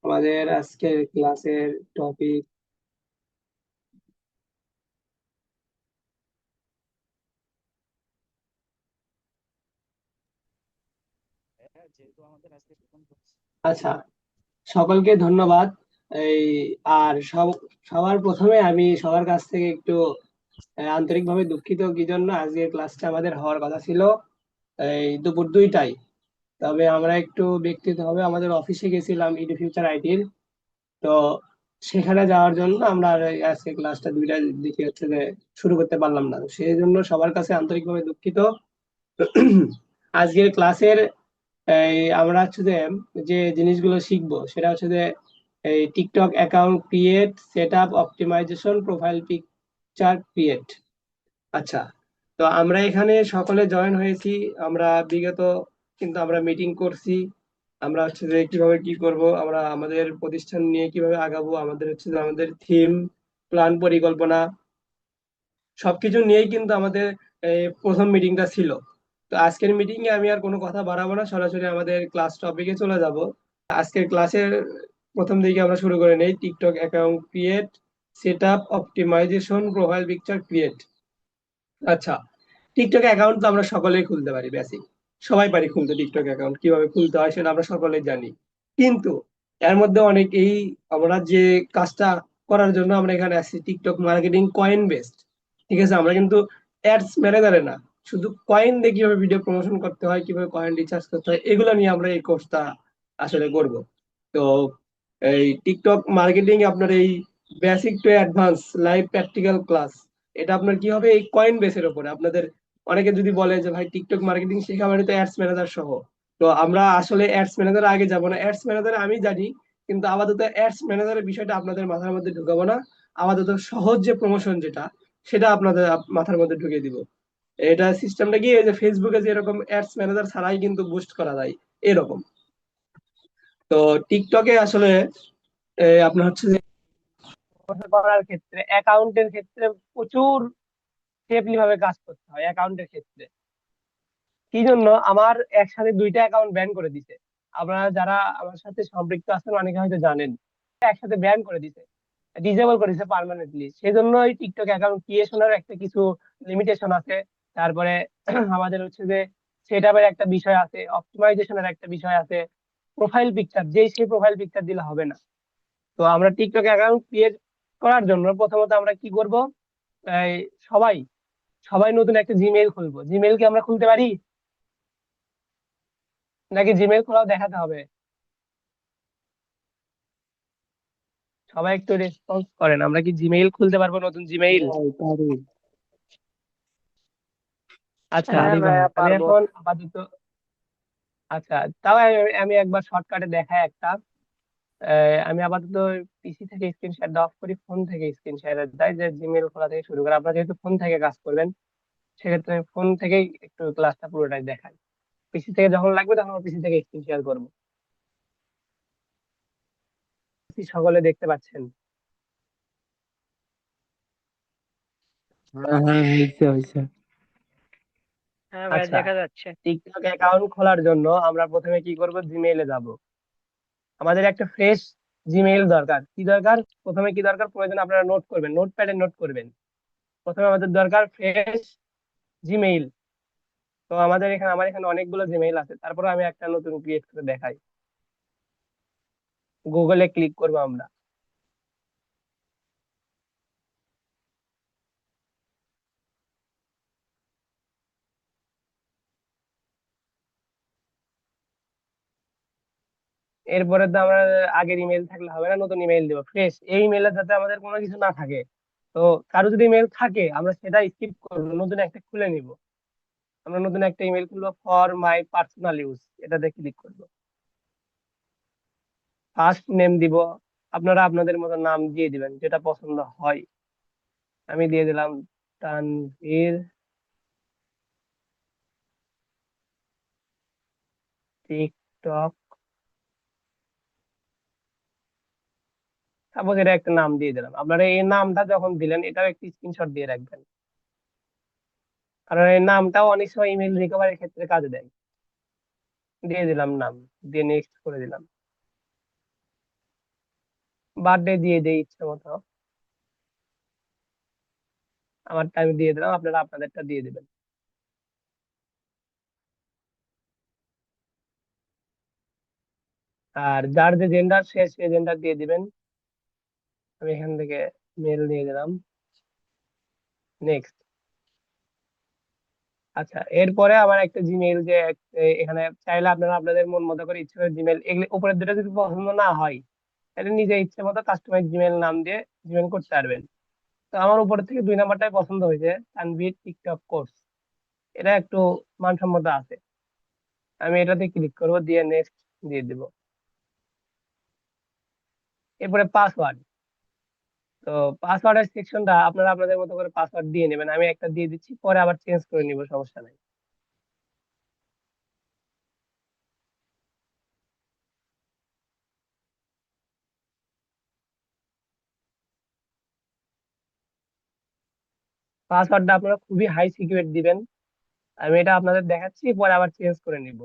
আমাদের আজকের ক্লাসের টপিক। আচ্ছা, সকলকে ধন্যবাদ। এই আর সবার প্রথমে আমি সবার কাছ থেকে একটু আন্তরিকভাবে দুঃখিত, কি জন্য আজকে ক্লাসটা আমাদের হওয়ার কথা ছিল এই দুপুর 2টায়। তবে আমরা একটু ব্যক্তিগতভাবে আমাদের অফিসে গেছিলাম ইডি ফিউচার আইটির। তো সেখানে যাওয়ার জন্য আমরা আর আজকে ক্লাসটা 2টার দিকে হচ্ছে যে শুরু করতে পারলাম না, সেই জন্য সবার কাছে আন্তরিকভাবে দুঃখিত। আজকের ক্লাসের আমরা হচ্ছে যে যে জিনিসগুলো শিখবো সেটা হচ্ছে যে এই TikTok account create, set up, optimisation, profile picture create. আচ্ছা, তো আমরা এখানে সকলে জয়েন হয়েছি। আমরা বিগত কিন্তু আমরা মিটিং করছি। আমরা হচ্ছে যে কিভাবে কি করব, আমরা আমাদের প্রতিষ্ঠান নিয়ে কিভাবে আগাবো, আমাদের হচ্ছে যে আমাদের থিম, প্ল্যান, পরিকল্পনা সবকিছু নিয়েই কিন্তু আমাদের এই প্রথম মিটিংটা ছিল। তো আজকের মিটিং এ আমি আর কোনো কথা বাড়াবো না, সরাসরি আমাদের ক্লাস টপিকে চলে যাব। আজকের ক্লাসের প্রথম দিকে আমরা শুরু করে নেই TikTok account create, set up, optimisation, profile picture create. আচ্ছা, টিকটক অ্যাকাউন্ট তো আমরা সকলেই খুলতে পারি, বেসিক সবাই পারি খুলতে। টিকটক অ্যাকাউন্ট কিভাবে খুলতে হয় সেটা আমরা সকলেই জানি। কিন্তু এর মধ্যে অনেক আমরা যে কাজটা করার জন্য আমরা এখানে আসছি টিকটক মার্কেটিং কয়েন বেসড। ঠিক আছে, আমরা কিন্তু অ্যাডস ম্যানেজারে না, শুধু কয়েন দিয়ে কিভাবে ভিডিও প্রমোশন করতে হয়, কিভাবে কয়েন রিচার্জ করতে হয়, এগুলো নিয়ে আমরা এই কোর্সটা আসলে করব। তো এই টিকটক মার্কেটিং আপনার এই basic to advance live practical class, এটা আপনার কি হবে এই কয়েন বেসের উপরে আপনাদের। অনেকে যদি বলে যে ভাই টিকটক মার্কেটিং শেখা মানে তো অ্যাডস ম্যানেজার সহ, তো আমরা আসলে অ্যাডস ম্যানেজার আগে যাব না। অ্যাডস ম্যানেজার আমি জানি, কিন্তু আপাতত অ্যাডস ম্যানেজারের বিষয়টা আপনাদের মাথার মধ্যে ঢুকাবো না। আপাতত সহজ যে প্রমোশন যেটা, সেটা আপনাদের মাথার মধ্যে ঢুকিয়ে দিব। এটা সিস্টেমটা কি, এই যে ফেসবুকে যেরকম অ্যাডস ম্যানেজার ছাড়াই কিন্তু বুস্ট করা যায়, এরকম। তো টিকটকে আসলে আপনার হচ্ছে যে করার ক্ষেত্রে, অ্যাকাউন্টের ক্ষেত্রে প্রচুর সেফলি ভাবে কাজ করতে হয় অ্যাকাউন্টের ক্ষেত্রে। কি জন্য আমার একসাথে 2টা অ্যাকাউন্ট ব্যান করে দিছে। আপনারা যারা আমার সাথে সম্পৃক্ত আছেন অনেকে হয়তো জানেন, একসাথে ব্যান করে দিছে, ডিসেবল করে দিছে পার্মানেন্টলি। সেই জন্য এই টিকটক অ্যাকাউন্ট ক্রিয়েশনের একটা কিছু লিমিটেশন আছে। তারপরে আমাদের হচ্ছে যে সেট আপের একটা বিষয় আছে, অপটিমাইজেশনের একটা বিষয় আছে, প্রোফাইল পিকচার যেই সেই প্রোফাইল পিকচার দিলে হবে না। তো আমরা টিকটক অ্যাকাউন্ট ক্রিয়েট করার জন্য প্রথমত আমরা কি করব, এই সবাই সবাই নতুন একটা জিমেইল খুলবো। জিমেইল কি আমরা খুলতে পারি, নাকি জিমেইল খোলাও দেখাতে হবে? সবাই একটু রেসপন্স করেন, আমরা কি জিমেইল খুলতে পারবো, নতুন জিমেইল? ভাই পারি। আচ্ছা, হ্যাঁ ভাইয়া আমি পারবো। এখন আপাতত, আচ্ছা, তাও আমি একবার শর্টকাটে দেখাই একটা। আমি আপাতত পিসি থেকে স্ক্রিন শেয়ার অফ করি, ফোন থেকে স্ক্রিন শেয়ার দেয়, যে জিমেইল খোলা থেকে শুরু করে। আপনারা যেহেতু ফোন থেকে কাজ করবেন, সেক্ষেত্রে আমি ফোন থেকেই একটু ক্লাসটা পুরোটাই দেখাই। পিসি থেকে যখন লাগবে তখন পিসি থেকে স্ক্রিন শেয়ার করবো। সকলে দেখতে পাচ্ছেন? হ্যাঁ হ্যাঁ, হয়েছে হয়েছে। হ্যাঁ ভাই আচ্ছা, দেখা যাচ্ছে। টিকটক অ্যাকাউন্ট খোলার জন্য আমরা প্রথমে কি করব, জিমেইলে যাব। আমাদের একটা ফ্রেশ জিমেইল দরকার। কি দরকার? প্রথমে কি দরকার, প্রয়োজন আপনারা নোট করবেন, নোটপ্যাডে নোট করবেন। প্রথমে আমাদের দরকার ফ্রেশ জিমেইল। তো আমার এখানে অনেকগুলো জিমেইল আছে, তারপরে আমি একটা নতুন ক্রিয়েট করে দেখাই। গুগলে ক্লিক করবো আমরা। এরপরে তো আমরা আগের ইমেল থাকলে হবে না, নতুন ইমেল দিব ফ্রেশ। এই ইমেলে যাতে আমাদের কোনো কিছু না থাকে। তো কারো যদি ইমেল থাকে আমরা সেটা স্কিপ করবো, নতুন একটা খুলে নিব। আমরা নতুন একটা ইমেল খুলবো, ফর মাই পার্সোনাল ইউজ, এটাতে ক্লিক করবো। ফার্স্ট নেম দিব, আপনারা আপনাদের মতো নাম দিয়ে দিবেন যেটা পছন্দ হয়। আমি দিয়ে দিলাম তানভীর টিকটক। সাপোজ এটা একটা নাম দিয়ে দিলাম। আপনারা এই নামটা যখন দিলেন এটাও একটি স্ক্রিনশট দিয়ে রাখবেন, কারণ এই নামটাও অনেক সময় ইমেল রিকভারির ক্ষেত্রে কাজে দেয়। দিয়ে দিলাম নাম, দিয়ে নেক্সট করে দিলাম। বার্থডে দিয়ে দেই ইচ্ছে মতো। আমারটা আমি দিয়ে দিলাম, আপনারা আপনাদেরটা দিয়ে দিবেন। আর যার যে জেন্ডার সে জেন্ডার দিয়ে দিবেন। আমি এখান থেকে মেল দিয়ে দিলাম। নেক্সট। আচ্ছা, এরপরে আমার একটা জিমেইল যে এখানে চাইলে আপনারা আপনাদের মন মতো করে ইচ্ছে করে জিমেল, এগুলি উপরের দুটো যদি পছন্দ না হয় তাহলে নিজে ইচ্ছে মতো কাস্টমাইজ জিমেল নাম দিয়ে জিমেল করতে পারবেন। তো আমার উপর থেকে 2 নাম্বারটাই পছন্দ হয়েছে, তানভীর টিকটক কোর্স। এটা একটু মানসম্মত আছে। আমি এটাতে ক্লিক করব, দিয়ে নেক্সট দিয়ে দিব। এরপরে পাসওয়ার্ড। তো পাসওয়ার্ডের সেকশনটা আপনারা আপনাদের মতো করে পাসওয়ার্ড দিয়ে নেবেন, আমি একটা দিয়ে দিচ্ছি, পরে আবার চেঞ্জ করে নিব, সমস্যা নাই। পাসওয়ার্ডটা আপনারা খুবই হাই সিকিউর দিবেন। আমি এটা আপনাদের দেখাচ্ছি, পরে আবার চেঞ্জ করে নিব।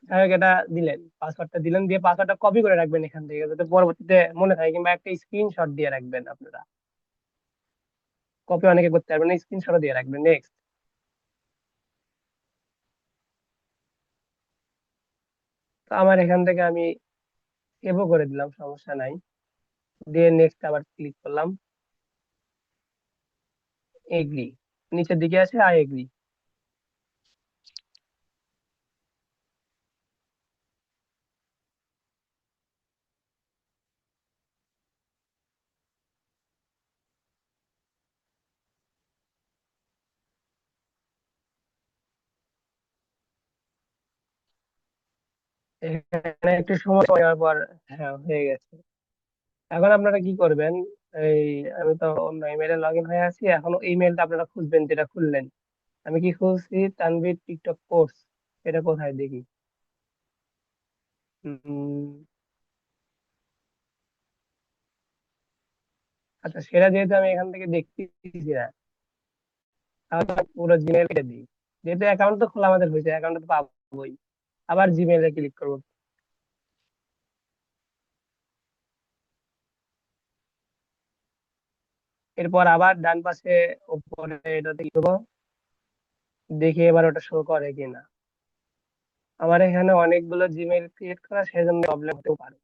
যাই হোক, এটা দিলেন, পাসওয়ার্ডটা দিলেন, দিয়ে পাসওয়ার্ডটা কপি করে রাখবেন এখান থেকে, যাতে পরবর্তীতে মনে থাকে, কিংবা একটা স্ক্রিনশট দিয়ে রাখবেন আপনারা। কপি অনেকে করতে পারবেন না, স্ক্রিনশট দিয়ে রাখবেন। নেক্সট। তো আমার এখান থেকে আমি সেভও করে দিলাম, সমস্যা নাই। দিয়ে নেক্সট আবার ক্লিক করলাম। এগ্রি। নিচের দিকে আছে আই এগ্রি। এখানে একটু সময় নেওয়ার পর হ্যাঁ হয়ে গেছে। এখন আপনারা কি করবেন? এই, আমি তো অন্য ইমেলে লগ ইন হয়ে আছি, এখন ইমেলটা আপনারা খুঁজবেন যেটা খুললেন। আমি কি খুঁজছি? Tanvir TikTok course. এটা কোথায় দেখি? উম, আচ্ছা, সেটা যেহেতু আমি এখান থেকে দেখতেছি না, তাহলে আমি পুরো জিমেল কেটে দিই। যেহেতু অ্যাকাউন্ট তো খোলা আমাদের হয়েছে, অ্যাকাউন্ট তো পাবোই। আবার জিমেলে ক্লিক করবো। এরপর আবার ডান পাশে উপরে এটাতে কি করবো, দেখি এবার ওটা শো করে কিনা। আমার এখানে অনেকগুলো জিমেল ক্রিয়েট করা, সেজন্য প্রবলেম হতেও পারে।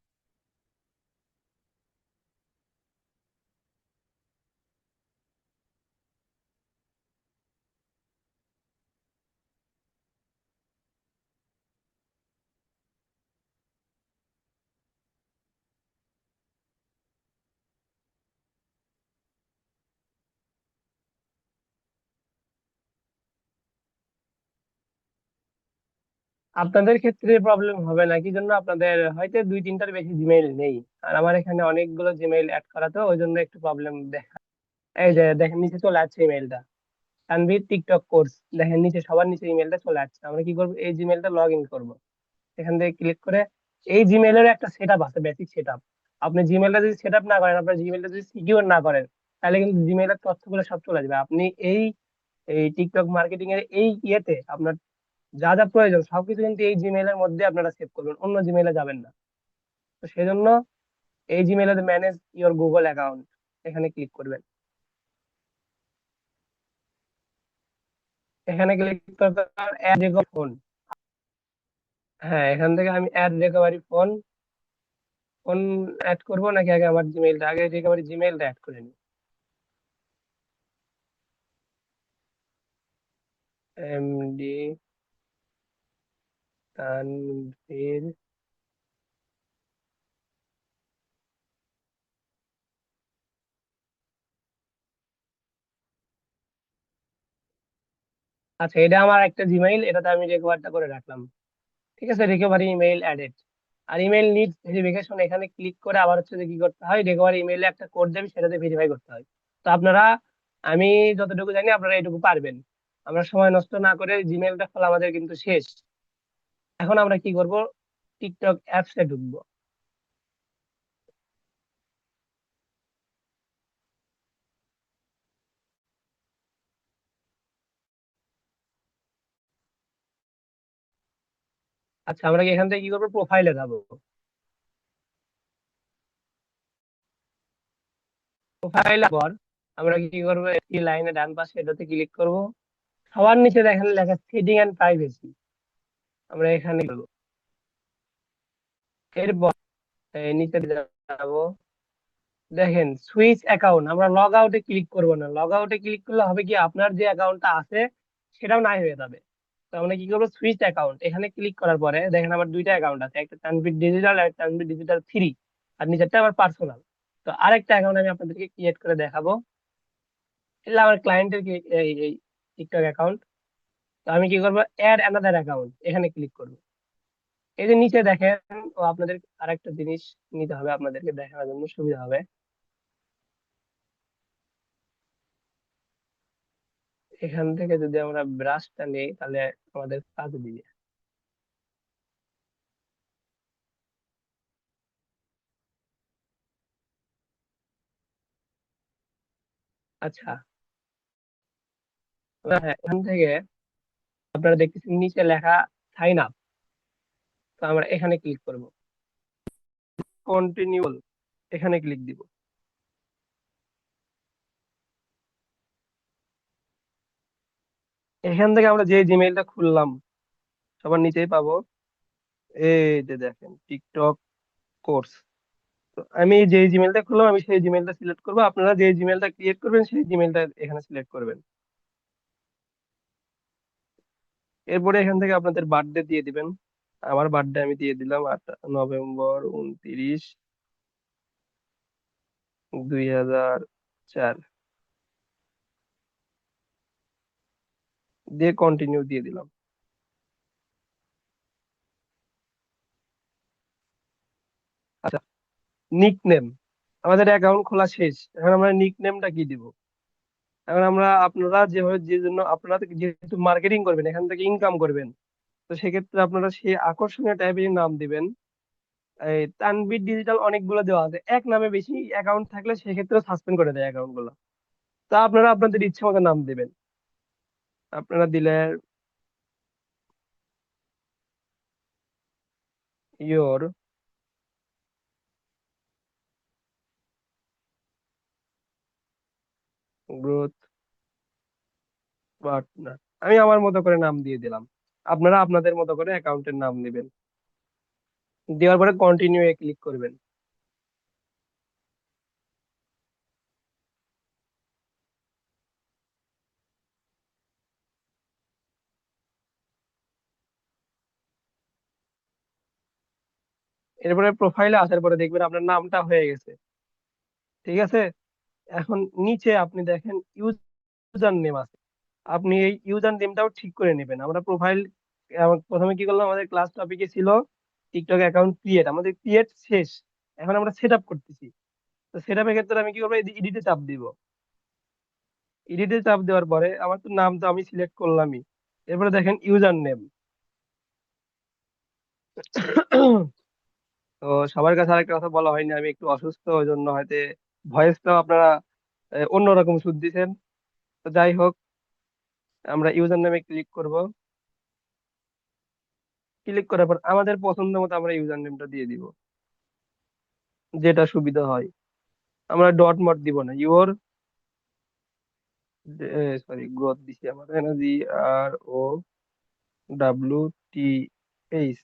আপনাদের ক্ষেত্রে প্রবলেম হবে না, কি জন্য? আপনাদের হয়তো 2-3টার বেশি জিমেইল নেই, আর আমার এখানে অনেকগুলো জিমেইল অ্যাড করা, তো ওই জন্য একটু প্রবলেম দেখা। এই যে দেখেন, নিচে চলে আসছে ইমেলটা, তানভীর টিকটক কোর্স। দেখেন নিচে, সবার নিচে ইমেলটা চলে আসছে। আমরা কি করবো? এই জিমেলটা লগ ইন করবো। এখান থেকে ক্লিক করে, এই জিমেলের একটা সেট আপ আছে, বেসিক সেট আপ। আপনি জিমেলটা যদি সেট আপ না করেন, আপনার জিমেলটা যদি সিকিউর না করেন, তাহলে কিন্তু জিমেলের তথ্যগুলো সব চলে যাবে। আপনি এই এই টিকটক মার্কেটিং এর এই ইয়েতে আপনার যা যা প্রয়োজন সবকিছু কিন্তু এই জিমেইলের মধ্যে আপনারা সেভ করবেন, অন্য জিমেইলে যাবেন না। তো সেজন্য এই জিমেইলে ম্যানেজ ইওর গুগল অ্যাকাউন্ট, এখানে ক্লিক করবেন। এখানে ক্লিক করতে অ্যাড রিকভারি ফোন। হ্যাঁ, এখান থেকে আমি add recovery phone phone add করবো, নাকি আগে আমার জিমেইলটা, আগে রিকভারি জিমেইলটা অ্যাড করে নিই। এমডি তানভীর। আচ্ছা, এটা আমার একটা জিমেইল, এটাতে আমি রিকভারটা করে রাখলাম। ঠিক আছে, রিকভারি ইমেইল অ্যাডেড। আর ইমেইল নিডস ভেরিফিকেশন, এখানে ক্লিক করে আবার হচ্ছে যে কি করতে হয়, রিকভারি ইমেইলে একটা কোড দেবে, সেটাতে ভেরিফাই করতে হয়। তো আপনারা, আমি যতটুকু জানি আপনারা এটুকু পারবেন। আমরা সময় নষ্ট না করে, জিমেইলটা খোলা আমাদের কিন্তু শেষ। এখন আমরা কি করব? টিকটক অ্যাপসে ঢুকবো। আচ্ছা, আমরা কি এখান থেকে কি করবো? প্রোফাইলে যাবো। প্রোফাইল পর আমরা কি করবো, এই লাইনে ডান পাশে এটাতে ক্লিক করব। সবার নিচে দেখেন লেখা সেটিং এন্ড প্রাইভেসি, আমরা এখানে করবো। এরপর এই নিচে যাব, দেখেন সুইচ অ্যাকাউন্ট, আমরা লগ আউটে ক্লিক করব না। লগ আউটে ক্লিক করলে হবে কি, আপনার যে অ্যাকাউন্টটা আছে সেটাও নাই হয়ে যাবে। তো আমরা কি করবো, সুইচ অ্যাকাউন্ট এখানে ক্লিক করার পরে দেখেন আমার দুইটা অ্যাকাউন্ট আছে, একটা তানভীর ডিজিটাল আর তানভীর ডিজিটাল 3, আর নিচেরটা আমার পার্সোনাল। তো আরেকটা অ্যাকাউন্ট আমি আপনাদেরকে ক্রিয়েট করে দেখাবো। এটা আমার ক্লায়েন্টের এই এই টিকটক অ্যাকাউন্ট। তো আমি কি করবো, অ্যাড অ্যানাদার অ্যাকাউন্ট এখানে ক্লিক করবো। এই যে নিচে দেখেন, ও আপনাদের আরেকটা জিনিস নিতে হবে, আপনাদেরকে দেখানোর জন্য সুবিধা হবে। এখান থেকে যদি আমরা ব্রাশটা নেই তাহলে আমাদের কাজে দিবে। আচ্ছা, হ্যাঁ, এখান থেকে আপনারা দেখতেছেন নিচে লেখা সাইন আপ। তো আমরা এখানে ক্লিক করব, কন্টিনিউ এখানে ক্লিক দিব। এখান থেকে আমরা যে জিমেইলটা খুললাম সবার নিচেই পাবো, এই যে দেখেন টিকটক কোর্স। তো আমি যে জিমেইলটা খুললাম আমি সেই জিমেইলটা সিলেক্ট করবো, আপনারা যে জিমেইলটা ক্রিয়েট করবেন সেই জিমেইলটা এখানে সিলেক্ট করবেন। এরপরে এখান থেকে আপনাদের বার্থডে দিয়ে দিবেন। আমার বার্থডে আমি দিয়ে দিলাম নভেম্বর 29, 2004, দিয়ে কন্টিনিউ দিয়ে দিলাম। আচ্ছা, নিক নেম, আমাদের অ্যাকাউন্ট খোলা শেষ, এখন আমরা নিক নেমটা কি দিব? এখন আমরা, আপনারা যেভাবে, যে জন্য আপনারা যেহেতু মার্কেটিং করবেন, এখান থেকে ইনকাম করবেন, তো সেক্ষেত্রে আপনারা সেই আকর্ষণীয় টাইপের নাম দিবেন। এই তানভীর ডিজিটাল অনেকগুলো দেওয়া আছে, এক নামে বেশি অ্যাকাউন্ট থাকলে সেক্ষেত্রে সাসপেন্ড করে দেয় অ্যাকাউন্ট গুলো। তা আপনারা আপনাদের ইচ্ছে মতো নাম দিবেন। আপনারা দিলেন ইয়োর গ্রোথ পার্টনার, আমি আমার মতো করে নাম দিয়ে দিলাম। আপনারা আপনাদের মতো করে অ্যাকাউন্টের নাম দিবেন, দেওয়ার পরে কন্টিনিউ এ ক্লিক করবেন। এরপরে প্রোফাইলে আসার পরে দেখবেন আপনার নামটা হয়ে গেছে, ঠিক আছে। এখন নিচে আপনি দেখেন ইউজার নেম আছে, আপনি এই ইউজার নেমটাও ঠিক করে নেবেন। আমরা প্রোফাইল প্রথমে কি করলাম, আমাদের ক্লাস টপিকে ছিল টিকটক অ্যাকাউন্ট ক্রিয়েট, আমাদের ক্রিয়েট শেষ, এখন আমরা সেট আপ করতেছি। তো সেট আপের ক্ষেত্রে আমি কি করবো, এডিটে চাপ দিব। এডিটে চাপ দেওয়ার পরে আমার তো নাম তো আমি সিলেক্ট করলামই। এরপরে দেখেন ইউজার নেম। তো সবার কাছে আরেকটা কথা বলা হয়নি, আমি একটু অসুস্থ, ওই জন্য হয়তো ভয়েসটাও আপনারা অন্যরকম শুনতেছেন। তো যাই হোক, আমরা ইউজার নেমে ক্লিক করব। ক্লিক করার পর আমাদের পছন্দ মতো আমরা ইউজার নেমটা দিয়ে দিব, যেটা সুবিধা হয়। আমরা ডট মট দিব না, ইওর, সরি গ্রোথ দিছি আমরা এখানে, GROWTH,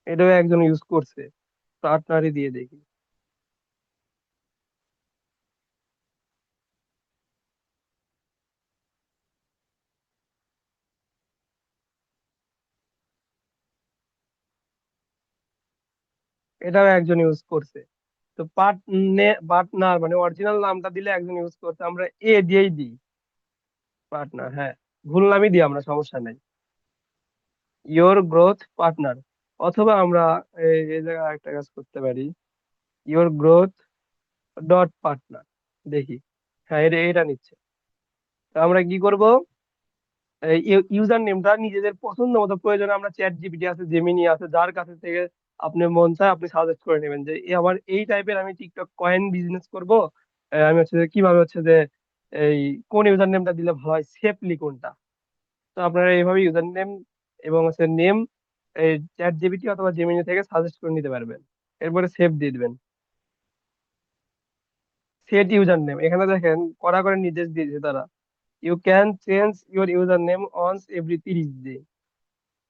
এটাও একজন ইউজ করছে, তো আপনারই দিয়ে দেখি। এটাও একজন ইউজ করছে। তো পার্টনার মানে অরিজিনাল নামটা দিলে একজন ইউজ করছে, আমরা এ দিয়েই দিই, পার্টনার, হ্যাঁ, ভুল নামই দিই আমরা, সমস্যা নাই। ইওর গ্রোথ পার্টনার, অথবা আমরা এই জায়গায় একটা কাজ করতে পারি, ইওর গ্রোথ ডট পার্টনার, দেখি। হ্যাঁ, এটা এটা নিচ্ছে। তো আমরা কি করব, ইউজার নেমটা নিজেদের পছন্দ মতো, প্রয়োজনে আমরা চ্যাট জিপিটি আছে, জেমিনি আছে, যার কাছে থেকে আপনি মন চায় আপনি সাজেস্ট করে নেবেন যে আমার এই টাইপের, আমি টিকটক কয়েন বিজনেস করব, আমি হচ্ছে যে কিভাবে হচ্ছে যে এই কোন ইউজার নেমটা দিলে ভালো হয়, সেফলি কোনটা। তো আপনারা এইভাবে ইউজার নেম এবং হচ্ছে নেম এই চ্যাট জিপিটি অথবা জেমিনি থেকে সাজেস্ট করে নিতে পারবেন। এরপরে সেভ দিয়ে দিবেন। সেট ইউজার নেম, এখানে দেখেন কড়া করে নির্দেশ দিয়েছে তারা, you can change your user name once every 30 day.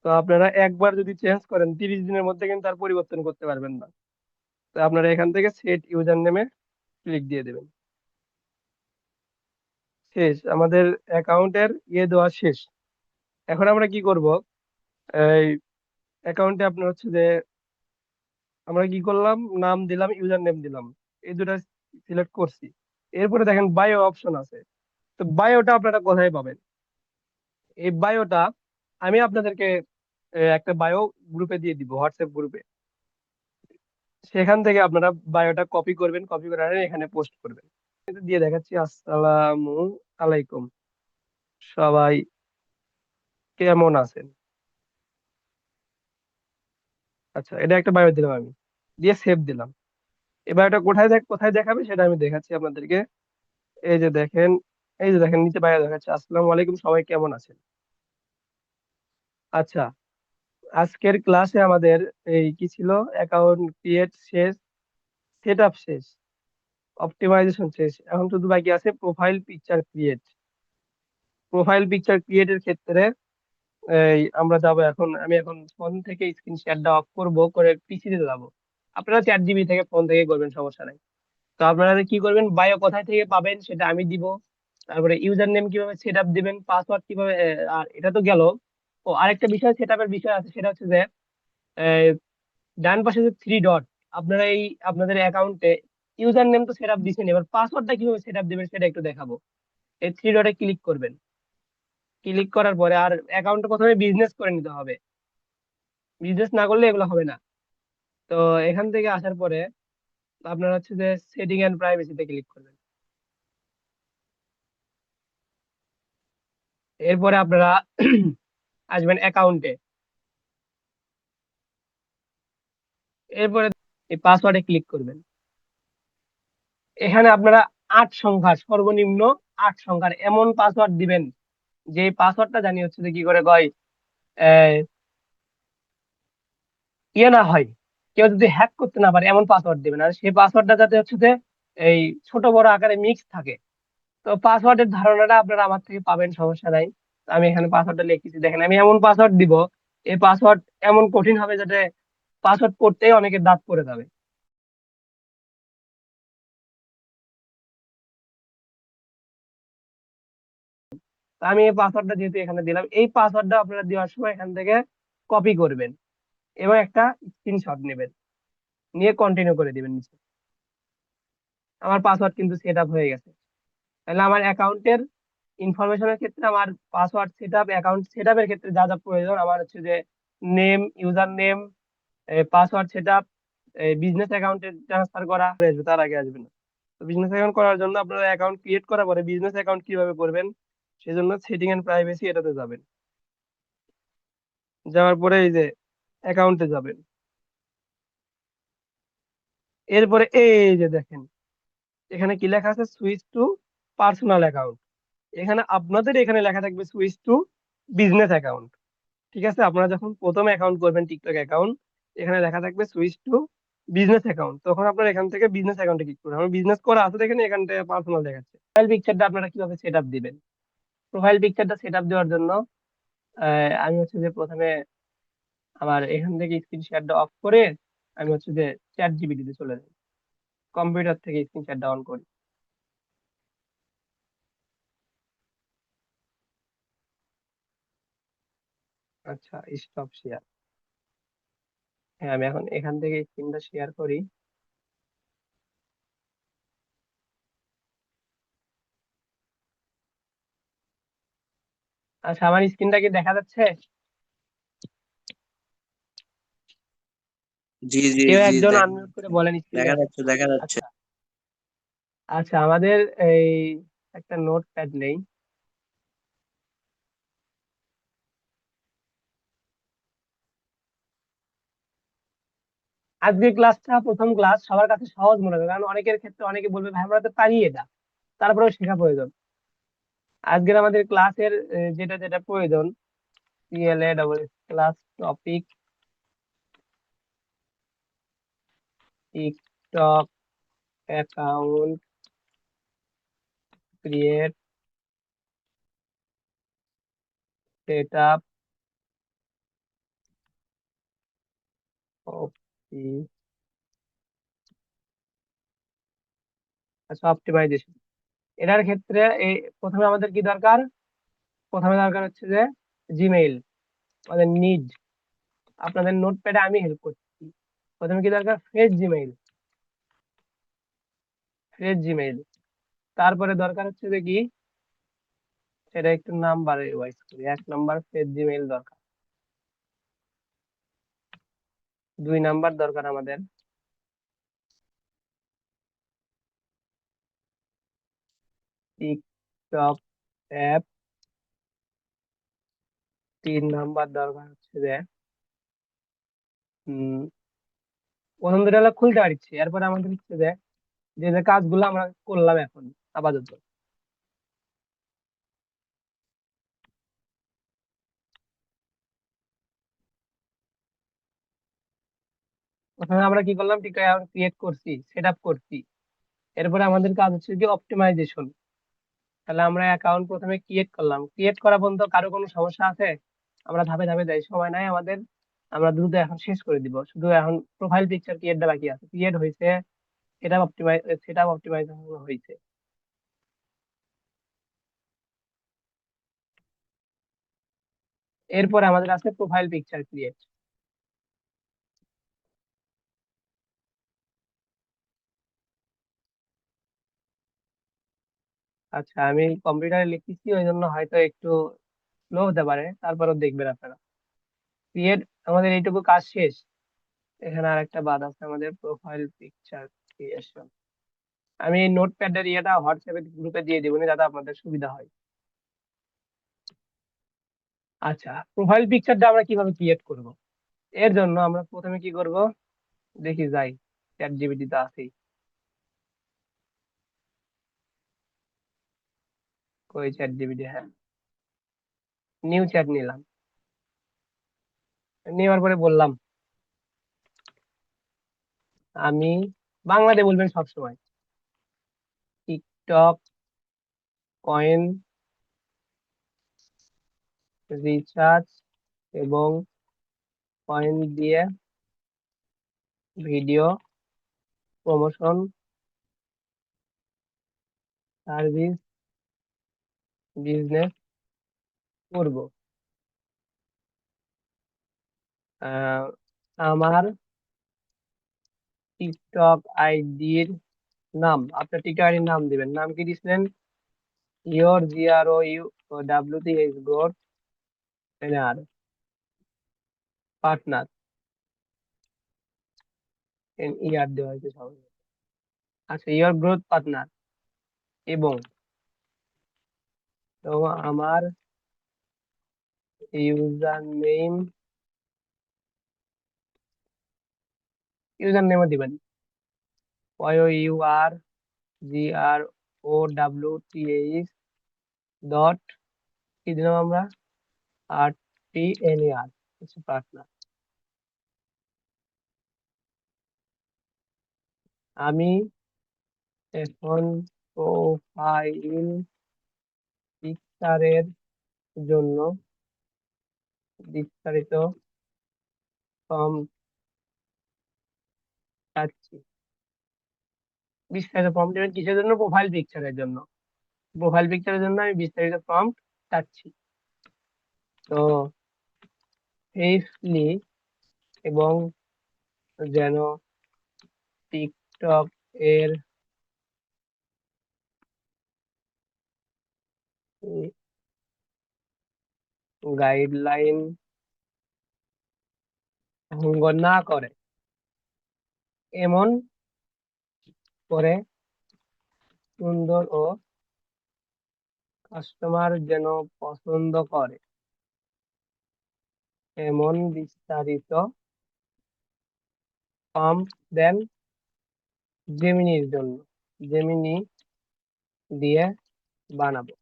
তো আপনারা একবার যদি চেঞ্জ করেন 30 দিনের মধ্যে কিন্তু তার পরিবর্তন করতে পারবেন না। তো আপনারা এখান থেকে সেট ইউজার নেমে ক্লিক দিয়ে দেবেন। শেষ, আমাদের অ্যাকাউন্টের দেওয়া শেষ। এখন আমরা কি করব, এই অ্যাকাউন্টে আপনার হচ্ছে যে আমরা কি করলাম, নাম দিলাম, ইউজার নেম দিলাম, এই দুটা সিলেক্ট করছি। এরপরে দেখেন বায়ো অপশন আছে। তো বায়োটা আপনারা কোথায় পাবেন? এই বায়োটা আমি আপনাদেরকে একটা বায়ো গ্রুপে দিয়ে দিব, হোয়াটসঅ্যাপ গ্রুপে। সেখান থেকে আপনারা বায়োটা কপি করবেন, কপি করে আনে এখানে পোস্ট করবেন। এটা দিয়ে দেখাচ্ছি, আসসালামু আলাইকুম, সবাই কেমন আছেন। আচ্ছা, এটা একটা বায়ো দিলাম আমি, দিয়ে সেভ দিলাম। এবার এটা কোথায় দেখাবে সেটা আমি দেখাচ্ছি আপনাদেরকে। এই যে দেখেন, এই যে দেখেন নিচে বায়ো দেখাচ্ছে, আসসালামু আলাইকুম, সবাই কেমন আছেন। আচ্ছা, আজকের ক্লাসে আমাদের এই কি ছিল, অ্যাকাউন্ট ক্রিয়েট শেষ, সেট আপ শেষ, অপটিমাইজেশন শেষ, এখন শুধু বাকি আছে profile picture create. Profile picture ক্রিয়েটের ক্ষেত্রে এই আমরা যাব, আমি এখন ফোন থেকে স্ক্রিন শেয়ারটা অফ করব, করে পিসিতে যাব। আপনারা 4 জিবি থেকে ফোন থেকে করবেন, সমস্যা নাই। তো আপনারা কি করবেন, বায়ো কোথায় থেকে পাবেন সেটা আমি দিব। তারপরে ইউজার নেম কিভাবে সেট আপ দিবেন, পাসওয়ার্ড কিভাবে, আর এটা তো গেল। ও আরেকটা বিষয়, সেট আপের বিষয় আছে, সেটা হচ্ছে যে আহ, ডান পাশে যে 3 ডট, আপনারা এই আপনাদের অ্যাকাউন্টে ইউজার নেম তো সেট আপ দিচ্ছেন, এবার পাসওয়ার্ডটা কিভাবে সেট আপ দিবেন সেটা একটু দেখাবো। এই 3 ডটে ক্লিক করবেন, ক্লিক করার পরে আর অ্যাকাউন্টটা প্রথমে বিজনেস করে নিতে হবে, বিজনেস না করলে এগুলো হবে না। তো এখান থেকে আসার পরে আপনার হচ্ছে যে সেটিং এন্ড প্রাইভেসিতে ক্লিক করবেন। এরপরে আপনারা আসবেন অ্যাকাউন্টে, এরপরে এই পাসওয়ার্ডে ক্লিক করবেন। এখানে আপনারা 8 সংখ্যার, সর্বনিম্ন 8 সংখ্যার এমন পাসওয়ার্ড দিবেন, যে পাসওয়ার্ডটা জানি হচ্ছে যে কি করে কয়, আহ, ইয়ে না হয়, কেউ যদি হ্যাক করতে না পারে এমন পাসওয়ার্ড দিবেন। আর সেই পাসওয়ার্ডটা যাতে হচ্ছে যে এই ছোট বড় আকারে মিক্স থাকে। তো পাসওয়ার্ডের ধারণাটা আপনারা আমার থেকে পাবেন, সমস্যা নাই। তো আমি এখানে পাসওয়ার্ডটা লিখেছি, দেখেন আমি এমন পাসওয়ার্ড দিব, এই পাসওয়ার্ড এমন কঠিন হবে যাতে পাসওয়ার্ড পড়তেই অনেকের দাঁত পড়ে যাবে। তো আমি এই পাসওয়ার্ডটা যেহেতু এখানে দিলাম, এই পাসওয়ার্ডটা আপনারা দেওয়ার সময় এখান থেকে কপি করবেন এবং একটা স্ক্রিনশট নেবেন, নিয়ে কন্টিনিউ করে দিবেন নিচে। আমার পাসওয়ার্ড কিন্তু সেট আপ হয়ে গেছে। তাহলে আমার অ্যাকাউন্টের ইনফরমেশনের ক্ষেত্রে, আমার password set up, account set আপের ক্ষেত্রে যা যা প্রয়োজন, আমার হচ্ছে যে name, user name, password set up, business অ্যাকাউন্টে ট্রান্সফার করা আসবে, তার আগে আসবে না। তো বিজনেস অ্যাকাউন্ট করার জন্য আপনারা অ্যাকাউন্ট ক্রিয়েট করার পরে বিজনেস অ্যাকাউন্ট কিভাবে করবেন, সেজন্য সেটিং এন্ড প্রাইভেসি এটাতে যাবেন। যাওয়ার পরে এই যে অ্যাকাউন্টে যাবেন, এরপরে এই যে দেখেন এখানে কি লেখা আছে, সুইচ টু পার্সোনাল অ্যাকাউন্ট। এখানে আপনাদের এখানে লেখা থাকবে সুইচ টু বিজনেস অ্যাকাউন্ট। ঠিক আছে, আপনারা যখন প্রথম অ্যাকাউন্ট করবেন টিকটক অ্যাকাউন্ট, এখানে লেখা থাকবে সুইচ টু বিজনেস অ্যাকাউন্ট, তখন আপনারা এখান থেকে বিজনেস অ্যাকাউন্টে ক্লিক করবেন। আমার বিজনেস করা আছে দেখেন, এখান থেকে পার্সোনাল দেখাচ্ছে। প্রোফাইল পিকচারটা আপনারা কিভাবে সেট আপ দিবেন, প্রোফাইল পিকচারটা সেট আপ দেওয়ার জন্য আমি হচ্ছে যে প্রথমে আমার এখান থেকে স্ক্রিন শেয়ারটা অফ করে আমি হচ্ছে যে 4 জিবি তে চলে যাই, কম্পিউটার থেকে স্ক্রিন শেয়ারটা অন করি। আচ্ছা, স্টপ শেয়ার। হ্যাঁ, আমি এখন এখান থেকে স্ক্রিনটা শেয়ার করি। আচ্ছা, আমার স্ক্রিনটা কি দেখা যাচ্ছে? জি জি কেউ জি, একজন দেখা আনমিউট করে যাচ্ছে, বলেন স্ক্রিন দেখা দেখা যাচ্ছে, দেখা যাচ্ছে। আচ্ছা। আচ্ছা, আমাদের এই একটা নোট প্যাড নেই। আজকের ক্লাসটা প্রথম ক্লাস, সবার কাছে সহজ মনে হবে, কারণ অনেকের ক্ষেত্রে অনেকে বলবে ভাই আমরা তো পারি এটা, তারপরেও শেখা প্রয়োজন। আজকের আমাদের ক্লাসের যেটা যেটা প্রয়োজন, CLA double class topic TikTok account create setup আচ্ছা অপটিমাইজেশন। এটার ক্ষেত্রে এই প্রথমে আমাদের কি দরকার? প্রথমে দরকার হচ্ছে যে জিমেইল, আমাদের নিড। আপনাদের নোটপ্যাডে আমি হেল্প করছি। প্রথমে কি দরকার? Fresh Gmail. তারপরে দরকার হচ্ছে যে কি, সেটা একটু নাম্বারে ওয়াইজ করি। 1 নাম্বার ফ্রেশ জিমেইল দরকার। 2 নাম্বার দরকার আমাদের টিকটক অ্যাপ। 3 নাম্বার দরকার হচ্ছে যে উম প্রথম দুটো হলো খুলতে পারছি, এরপরে আমাদের হচ্ছে যে যে যে কাজগুলো আমরা করলাম এখন আপাতত, প্রথমে আমরা কি করলাম? টিকটক অ্যাকাউন্ট ক্রিয়েট করছি, সেট আপ করছি। এরপরে আমাদের কাজ হচ্ছে কি অপটিমাইজেশন। তাহলে আমরা অ্যাকাউন্ট প্রথমে ক্রিয়েট করলাম, ক্রিয়েট করা পর্যন্ত কারো কোনো সমস্যা আছে? আমরা ধাপে ধাপে যাই, সময় নাই আমাদের, আমরা দ্রুত এখন শেষ করে দিব। শুধু এখন প্রোফাইল পিকচার ক্রিয়েটটা বাকি আছে। ক্রিয়েট হয়েছে, সেটা অপটিমাইজেশন হয়েছে। এরপরে আমাদের আছে প্রোফাইল পিকচার ক্রিয়েট। আচ্ছা আমি কম্পিউটারে লিখতেছি, ওই জন্য হয়তো একটু স্লো হতে পারে, তারপরেও দেখবেন আপনারা। ক্রিয়েট, আমাদের এইটুকু কাজ শেষ। এখানে আর একটা বাদ আছে আমাদের, প্রোফাইল পিকচার ক্রিয়েশন। আমি এই নোটপ্যাডের ইয়েটা হোয়াটসঅ্যাপের গ্রুপে দিয়ে দেবো যাতে আপনাদের সুবিধা হয়। আচ্ছা, প্রোফাইল পিকচারটা আমরা কিভাবে ক্রিয়েট করব? এর জন্য আমরা প্রথমে কি করব, দেখি যাই, চ্যাট জিপিটি তো আছেই। কই চ্যাট জিপিটি? হ্যাঁ, নিউ চ্যাট নিলাম। নেওয়ার পরে বললাম আমি, বাংলাতে বলবেন সবসময়, টিকটক কয়েন রিচার্জ এবং কয়েন দিয়ে ভিডিও প্রমোশন সার্ভিস বিজনেস করব। আহ, আমার টিকটক আইডির নাম, আপনার টিকটক আইডির নাম দিবেন। নাম কি দিচ্ছেন? ইয়োর GROUWTH গ্রোথ আর পার্টনার, ইয়ার দেওয়া হয়েছে সবাই। আচ্ছা, ইয়োর গ্রোথ পার্টনার। এবং তো আমার ইউজার নেমও দিবেন। YOURGROWTH ডট কি দিলাম আমরা? RTNER হচ্ছে পার্টনার। আমি এখন প্রোফাইল পিকচারের জন্য বিস্তারিত ফর্ম চাচ্ছি। বিস্তারিত ফর্ম দেবেন কিসের জন্য? প্রোফাইল পিকচারের জন্য। প্রোফাইল পিকচারের জন্য আমি বিস্তারিত ফর্ম চাচ্ছি। তো সেফলি এবং যেন টিকটক এর গাইডলাইন ভঙ্গ না করে, এমন করে সুন্দর ও কাস্টমার যেন পছন্দ করে এমন বিস্তারিত ফর্ম দেন জেমিনির জন্য। জেমিনি দিয়ে বানাবো।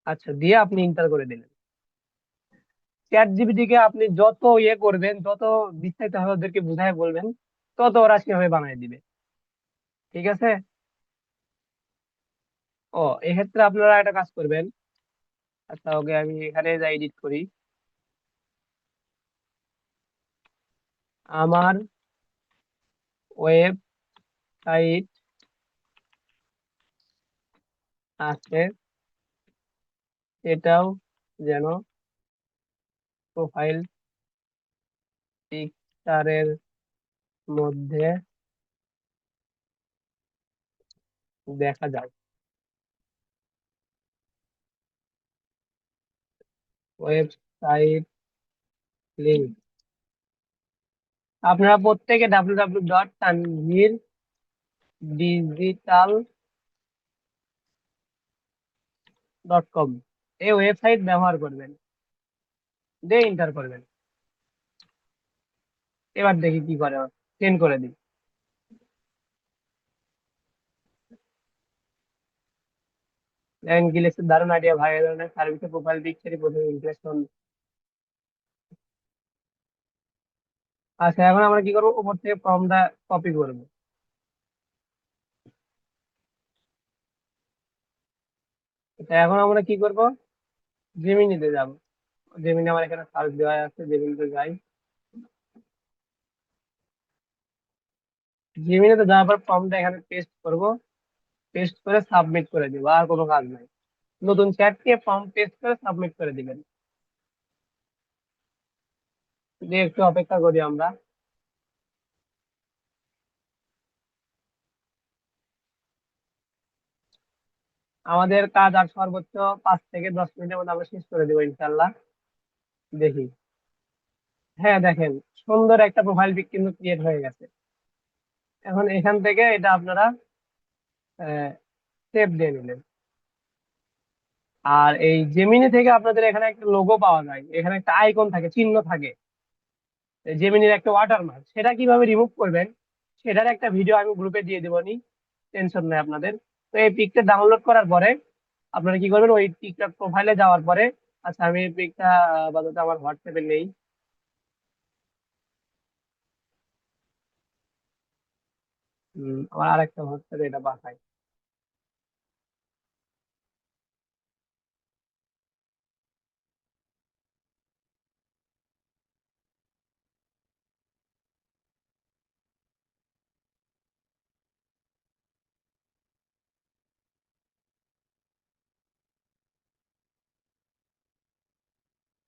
আচ্ছা, দিয়ে আপনি ইন্টার করে দিলেন। চ্যাট জিপিটি কে আপনি যত ইয়ে করবেন, যত বিস্তারিত ভাবে ওদেরকে বুঝায় বলবেন, তত ওরা সেভাবে বানিয়ে দিবে। ঠিক আছে? এক্ষেত্রে আপনারা একটা কাজ করবেন। আচ্ছা, ওকে, আমি এখানে যা এডিট করি। আমার ওয়েবসাইট আছে, এটাও যেন প্রোফাইল পিকচারের মধ্যে দেখা যায়। ওয়েবসাইট লিংক আপনারা প্রত্যেকে www.tanvirdigital.com এই ওয়েবসাইট ব্যবহার করবেন, দিয়ে এন্টার করবেন। এবার দেখি কি করে, সেন্ড করে দিই। দেখেন কি লিখছে, দারুণ আইডিয়া ভাই, এই ধরনের সার্ভিসে প্রোফাইল পিকচারই প্রথমে ইমপ্রেশন। আচ্ছা, এখন আমরা কি করবো, উপর থেকে ফর্মটা কপি করবো। তো এখন আমরা কি করব, জেমিনিতে যাব। জেমিনি আমার এখানে সার্চ দেওয়া আছে, জেমিনিতে যাই। জেমিনিতে যাওয়ার পর ফর্মটা এখানে পেস্ট করব, পেস্ট করে সাবমিট করে দিব, আর কোনো কাজ নাই। নতুন চ্যাট দিয়ে ফর্ম পেস্ট করে সাবমিট করে দিবেন। দিয়ে একটু অপেক্ষা করি আমরা। আমাদের কাজ আর সর্বোচ্চ 5 থেকে 10 মিনিটের মধ্যে আমরা শেষ করে দেবো ইনশাল্লাহ। দেখি। হ্যাঁ, দেখেন সুন্দর একটা প্রোফাইল পিক কিন্তু ক্রিয়েট হয়ে গেছে। এখন এখান থেকে এটা আপনারা সেভ দিয়ে নিলেন। আর এই জেমিনি থেকে আপনাদের এখানে একটা লোগো পাওয়া যায়, এখানে একটা আইকন থাকে, চিহ্ন থাকে, জেমিনির একটা ওয়াটারমার্ক। সেটা কিভাবে রিমুভ করবেন সেটার একটা ভিডিও আমি গ্রুপে দিয়ে দেবো, নি টেনশন নেই আপনাদের। তো এই পিকটা ডাউনলোড করার পরে আপনারা কি করবেন, ওই টিকটক প্রোফাইলে যাওয়ার পরে, আচ্ছা আমি এই পিকটা আপাতত আমার হোয়াটসঅ্যাপে নেই। আমার আরেকটা হোয়াটসঅ্যাপে এটা পাঠাই।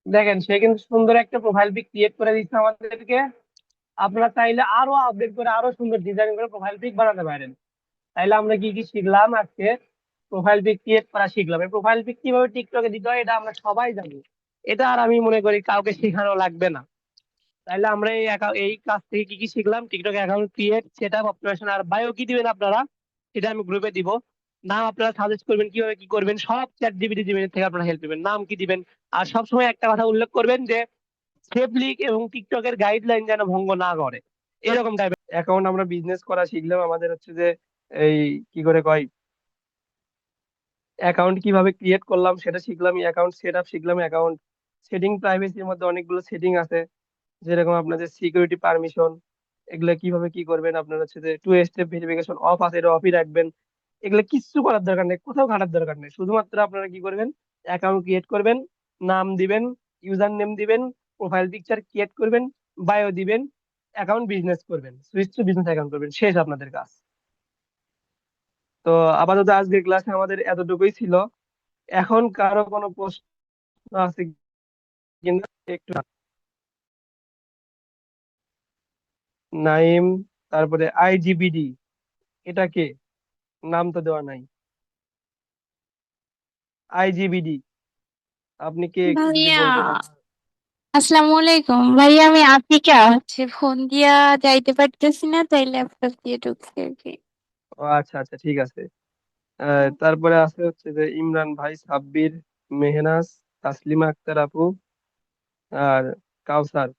দেখেন সে কিন্তু সুন্দর একটা প্রোফাইল পিক ক্রিয়েট করে দিচ্ছে আমাদেরকে। আপনারা চাইলে আরো আপডেট করে আরো সুন্দর ডিজাইন করে প্রোফাইল পিক বানাতে পারেন। তাইলে আমরা কি কি শিখলাম আজকে, প্রোফাইল পিক ক্রিয়েট করা শিখলাম। এই প্রোফাইল পিক কিভাবে টিকটকে দিতে হয় এটা আমরা সবাই জানি, এটা আর আমি মনে করি কাউকে শেখানো লাগবে না। তাইলে আমরা এই ক্লাস থেকে কি কি শিখলাম, TikTok account create, setup, operation, আর বায়ো কি দিবেন আপনারা সেটা আমি গ্রুপে দিব। নাম আপনারা সাজেস্ট করবেন কিভাবে কি করবেন, সব চ্যাট জিপিটি জিমিনি থেকে আপনারা হেল্প নেবেন। নাম কি দিবেন, আর সবসময় একটা কথা উল্লেখ করবেন যে সেফ লিগ এবং টিকটকের গাইডলাইন যেন ভঙ্গ না করে, এরকম টাইপের অ্যাকাউন্ট আমরা বিজনেস করা শিখলাম। আমাদের হচ্ছে যে এই কি করে কয়, অ্যাকাউন্ট কিভাবে ক্রিয়েট করলাম সেটা শিখলাম, অ্যাকাউন্ট সেট আপ শিখলাম, অ্যাকাউন্ট সেটিং, প্রাইভেসির মধ্যে অনেকগুলো সেটিং আছে, যেরকম আপনাদের সিকিউরিটি পারমিশন, এগুলো কিভাবে কি করবেন। আপনার হচ্ছে যে 2 স্টেপ ভেরিফিকেশন অফ আছে, এটা অফই রাখবেন। এগুলো কিচ্ছু করার দরকার নেই, কোথাও ঘাটার দরকার নেই। শুধুমাত্র আপনারা কি করবেন, অ্যাকাউন্ট ক্রিয়েট করবেন, নাম দিবেন, ইউজার নেম দিবেন, প্রোফাইল পিকচার ক্রিয়েট করবেন, বায়ো দিবেন, অ্যাকাউন্ট বিজনেস করবেন, সুইচ টু বিজনেস অ্যাকাউন্ট করবেন, শেষ আপনাদের কাজ। তো আপাতত আজকের ক্লাসে আমাদের এতটুকুই ছিল। এখন কারো কোনো প্রশ্ন আছে কিনা একটু। নাইম, তারপরে আইজিবিডি, এটা কে, নাম তো দেওয়া নাই। আইজিবিডি, আপনি কে একটু যদি ভাইয়া, বলতেন। আসসালামু আলাইকুম ভাইয়া, আমি আফিকা ফোন দিয়া যাইতে পারতেছি না, তাই ল্যাপটপ দিয়ে ঢুকছি আর কি। ও আচ্ছা আচ্ছা, ঠিক আছে। তারপরে আছে হচ্ছে যে ইমরান ভাই, সাব্বির, মেহনাজ, তাসলিমা আক্তার আপু, আর কাউসার।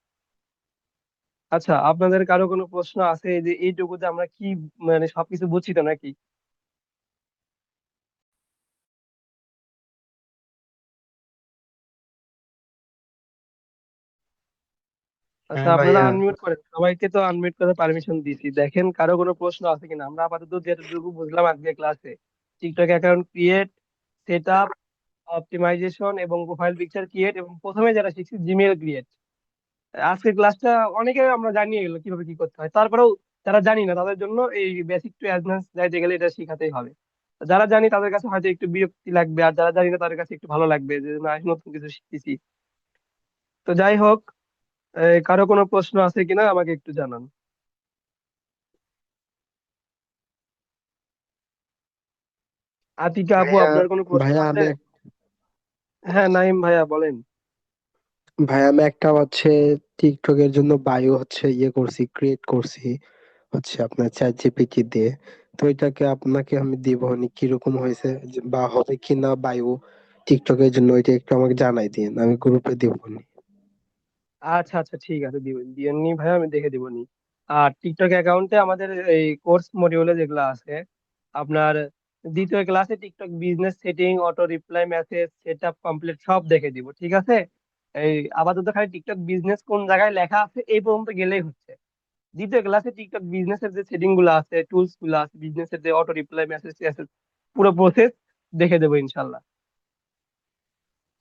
আচ্ছা, আপনাদের কারো কোনো প্রশ্ন আছে, এই যে এইটুকুতে আমরা কি মানে সবকিছু বুঝছি তো নাকি? আচ্ছা, হ্যাঁ আপনারা ভাইয়া। আনমিউট করেন, সবাইকে তো আনমিউট করার পারমিশন দিয়েছি। দেখেন কারো কোনো প্রশ্ন আছে কিনা। আমরা আপাতত যেটুকু বুঝলাম আজকে ক্লাসে, TikTok account create, set up, optimisation এবং প্রোফাইল পিকচার ক্রিয়েট, এবং প্রথমে যেটা শিখছি জিমেল ক্রিয়েট। আজকের ক্লাসটা অনেকে আমরা জানি এগুলো কিভাবে কি করতে হয়, তারপরেও যারা জানি না তাদের জন্য এই বেসিক টু অ্যাডভান্স যাইতে গেলে এটা শেখাতেই হবে। যারা জানি তাদের কাছে হয়তো একটু বিরক্তি লাগবে, আর যারা জানি না তাদের কাছে একটু ভালো লাগবে যে না নতুন কিছু শিখতেছি। তো যাই হোক, কারো কোনো প্রশ্ন আছে কিনা আমাকে একটু জানান। আতিকা আপু, ভাইয়া আপনার কোনো প্রশ্ন ভাইয়া আছে? আমি হ্যাঁ নাইম ভাইয়া বলেন। ভাইয়া আমি একটা হচ্ছে টিকটকের জন্য বায়ো হচ্ছে ইয়ে করছি, ক্রিয়েট করছি হচ্ছে আপনার চ্যাট জিপিটি দিয়ে। তো এটাকে আপনাকে আমি দিব, কিরকম হয়েছে বা হবে কিনা বায়ো টিকটকের জন্য, এটা একটু আমাকে জানাই দিন, আমি গ্রুপে দিব। আচ্ছা আচ্ছা, ঠিক আছে, দিবেন দিয়েননি ভাইয়া, আমি দেখে দিবনি। আর টিকটক অ্যাকাউন্টে আমাদের এই কোর্স মডিউলে যেগুলো আছে, আপনার দ্বিতীয় ক্লাসে TikTok business setting, auto reply message, setup complete সব দেখে দিব, ঠিক আছে? এই আপাতত খালি টিকটক বিজনেস কোন জায়গায় লেখা আছে এই পর্যন্ত গেলেই হচ্ছে। দ্বিতীয় ক্লাসে টিকটক বিজনেসের যে সেটিং গুলো আছে, টুলস গুলো আছে, বিজনেসের যে অটো রিপ্লাই মেসেজ টেসেজ, পুরো প্রসেস দেখে দেবো ইনশাল্লাহ।